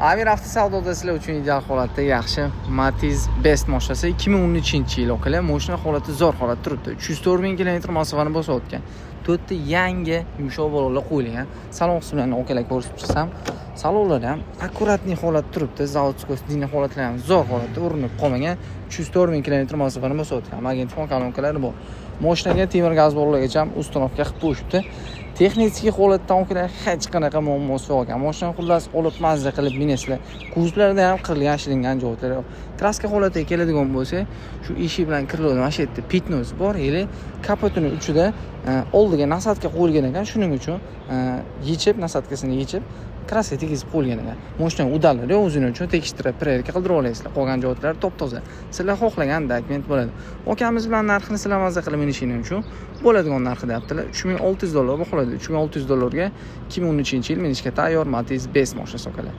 Amir avtosavdoda sizlar uchun ideal holatda yaxshi Matiz Best mashinasi 2013-yil okalar. Mashina holati zo'r holatda turibdi. 304 ming kilometr masofani bosib o'tgan. 4 ta yangi yumshoq balolar qo'yilgan. Salon qismlarini okalar ko'rsatib chiqsam, salonlar ham akkuratniy holatda turibdi. Zavodskiy dinamik holatlari ham zo'r holatda urinib qolmagan. 304 ming kilometr masofani bosib o'tgan. Magnitofon kolonkalari bor. Mashinaga temir gaz bolalargacha ham uстановка qilib qo'yishibdi. Texnik holatdan okalar hech qanaqa muammosi yo'q ekan. Mashina xullas olib mazza qilib minasizlar. Kuzlarida ham qirilgan shilingan joylar yo'q. Kraska holatiga keladigan bo'lsa, shu eshik bilan kiriladi. Mana shu yerda pitnos bor, ya'ni kapotini uchida oldiga nasatka qo'yilgan ekan. Shuning uchun yechib, nasatkasini yechib, kraska tegizib qo'yilgan ekan. Mashina udallari o'zini uchun tekshirib, prerka qildirib olasizlar. Qolgan joylar top-toza. Sizlar xohlagan dokument bo'ladi. Okamiz bilan narxini sizlar mazza qilib minishingiz uchun bo'ladigan narxi deyaptilar. $3600 baholadi. $3600 ga 2013-yil minishga tayyor Matiz Best mashinasi okalar.